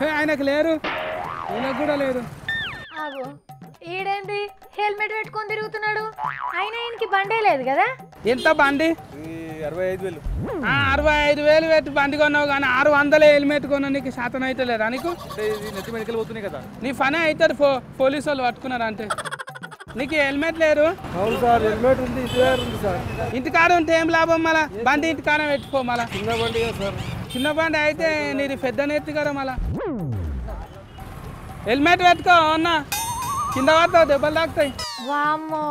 ఆయనకు లేరు, ఈయనకు కూడా లేరు. ఆగు, ఈడేంది హెల్మెట్ పెట్టుకొని తిరుగుతున్నాడు? అయినా ఈయనకి బండే లేదు కదా? ఎంత బండి? 65,000. 65,000 పెట్టి బండి కొన్నావు కానీ 600 హెల్మెట్ కొన్నా నీకు శాతం అయితే లేదా నీకు? ఇది నెత్తి మెడికల్ పోతున్నాయి కదా. నీ పని అవుతుంది, పోలీసు వాళ్ళు పట్టుకున్నారు అంటే. నీకు హెల్మెట్ లేరు? అవును సార్, హెల్మెట్ ఉంది, ఇది ఉంది సార్. ఇంటికాడ ఉంటే ఏం లాభం? మళ్ళా బండి ఇంటికాడ పెట్టుకో. మళ్ళా చిన్న బండి కదా సార్. చిన్న బండి అయితే నీది పెద్ద నెత్తి కదా. మళ్ళా హెల్మెట్ పెట్టుకో అన్న, కింద పడతావు, దెబ్బలు తాకుతాయి. వామ్మో,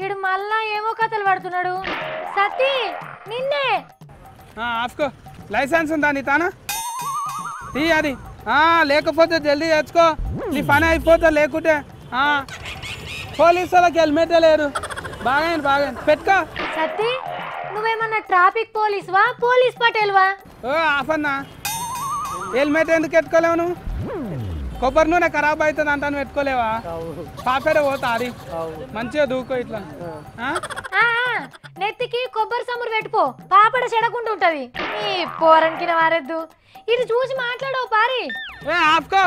ఈడు మళ్ళా ఏమో కథలు పడుతున్నాడు. సతీ నిన్నే. ఆఫ్కో, లైసెన్స్ ఉందా నీ తానా? తీ అది. లేకపోతే జల్దీ తెచ్చుకో, నీ పని అయిపోతా. లేకుంటే పోలీసు వాళ్ళకి హెల్మెటే లేరు. బాగా పెట్టుకో. సతీ, నువ్వేమన్నా ట్రాఫిక్ పోలీసువా, పోలీస్ పటేల్వా? ఆఫన్నా, హెల్మెట్ ఎందుకు పెట్టుకోలేవు నువ్వు? కొబ్బరి నూనె ఖరాబ్ అవుతుంది అంటాను, పెట్టుకోలేవా? పాపేడ పోతా అది మంచిగా దూకో ఇట్లా. నెత్తికి కొబ్బరి సమురు పెట్టుకో, పాపడ చెడకుండా ఉంటది. నీ పోరంకిన వారెద్దు, ఇది చూసి మాట్లాడవు పారి. ఆపుకో.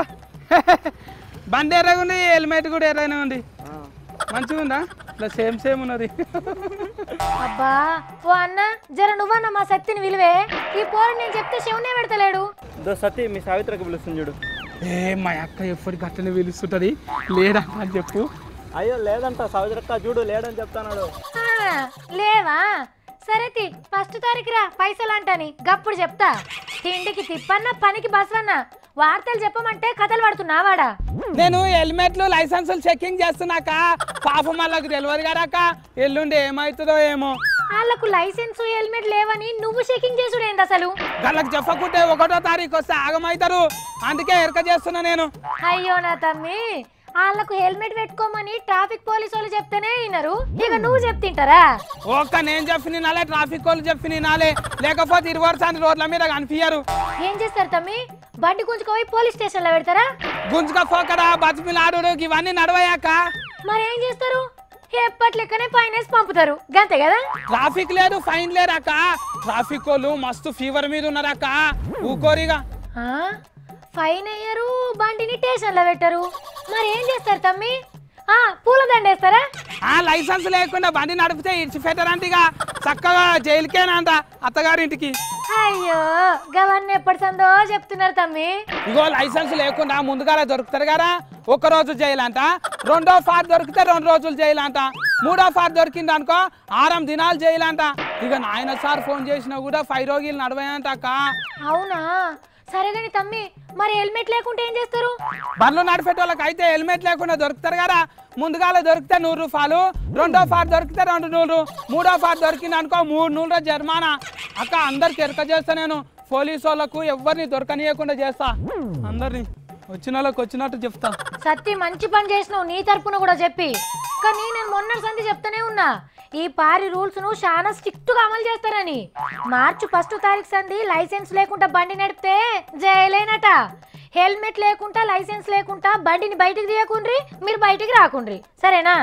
బండి ఎర్రగా ఉంది, హెల్మెట్ కూడా ఎర్రగానే ఉంది. మంచిగా ఉందా? ఇట్లా సేమ్ ఉన్నది. అబ్బా ఓ అన్న, జర నువ్వన్న మా సత్తిని విలువే. ఈ పోరని నేను చెప్తే శివునే పెడతలేడు. సతీ, మీ సావిత్రికి పిలుస్తుంది చూడు. మా అక్క ఎప్పటికి అట్టనే పిలుస్తుంటది, లేడా అని చెప్పు. అయ్యో లేదంట, సావిత్రక్క చూడు లేడని చెప్తాడు. లేవా? సరే తి, ఫస్ట్ తారీఖు రా, పైసలు అంటాని గప్పుడు చెప్తా. తిండికి తిప్పన్న, పనికి బస్వన్న, వార్తలు చెప్పమంటే కథలు పడుతున్నావాడా? నేను హెల్మెట్లు లైసెన్సులు చెకింగ్ చేస్తున్నాక పాపం వాళ్ళకి తెలియదు కదాక, ఎల్లుండి ఏమవుతుందో ఏమో. వాళ్ళకు లైసెన్స్ హెల్మెట్ లేవని నువ్వు చెకింగ్ చేసుడేంది అసలు? వాళ్ళకి చెప్పకుంటే 1వ తారీఖు వస్తే ఆగమవుతారు, అందుకే ఎరక చేస్తున్నా నేను. అయ్యో నా తమ్మి, వాళ్ళకు హెల్మెట్ పెట్టుకోమని ట్రాఫిక్ పోలీసు వాళ్ళు చెప్తేనే వినరు, ఇక నువ్వు చెప్తింటారా? నేను చెప్పి నాలే, ట్రాఫిక్ వాళ్ళు చెప్పి నాలే, లేకపోతే 20 రోడ్ల మీద కనిపించారు. ఏం చేస్తారు తమ్మి? బండి గుంజుకోపోయి పోలీస్ స్టేషన్ లో పెడతారా? గుంజుకపోకరా, బతుమిలాడు ఇవన్నీ నడవయాక మరేం చేస్తారు? ఎప్పటి లెక్కనే ఫైనేసి పంపుతారు, గంతే కదా? ట్రాఫిక్ లేదు, ఫైన్ లేరాక. ట్రాఫిక్ వాళ్ళు మస్తు ఫీవర్ మీద ఉన్నారక్క, ఊకోరిగా. ఫైన్ అయ్యారు, బండిని స్టేషన్ లో పెట్టారు, మరి ఏం చేస్తారు తమ్మి? పూల దండేస్తారా? లైసెన్స్ లేకుండా బండి నడిపితే ఇడిచిపెట్టారంటగా, చక్కగా జైలుకేనంట అత్తగారింటికి. అయ్యో, గవన్నీ ఎప్పటి సందో చెప్తున్నారు తమ్మి. ఇగో లైసెన్స్ లేకుండా ముందుగా దొరుకుతారు కదా, 1 రోజు జైలు అంట. 2వ ఫార్ దొరికితే 2 రోజులు జైలు అంట. 3వ ఫార్ దొరికింది అనుకో 6 దినాలు జైలు అంట. ఇక నాయన సార్ ఫోన్ చేసినా కూడా 5 రోజులు నడవాయంట అక్క. అవునా? సరేగాని తమ్మి, మరి హెల్మెట్ లేకుంటే ఏం చేస్తారు? బండ్లు నడిపేట వాళ్ళకి అయితే హెల్మెట్ లేకుండా దొరుకుతారు కదా, ముందుగాల దొరికితే 100 రూపాయలు, 2వ ఫార్ దొరికితే 200, 3వ ఫార్ దొరికింది అనుకో 300 జరిమానా. అక్క అందరికి ఎరక చేస్తా నేను, పోలీసు వాళ్ళకు ఎవరిని దొరకనీయకుండా చేస్తా, అందరిని వచ్చిన వాళ్ళకి వచ్చినట్టు చెప్తా. సత్తి మంచి పని చేసినావు, నీ తరపున కూడా చెప్పి. కానీ నేను మొన్న సంది చెప్తానే ఉన్నా, ఈ పారి రూల్స్ ను చాలా స్ట్రిక్ట్ గా అమలు చేస్తారని. మార్చి 1వ తారీఖు సంది లైసెన్స్ లేకుండా బండి నడిపితే జైలేనట. హెల్మెట్ లేకుండా, లైసెన్స్ లేకుండా బండిని బయటికి తీయకుండ్రి, మీరు బయటికి రాకుండ్రి, సరేనా?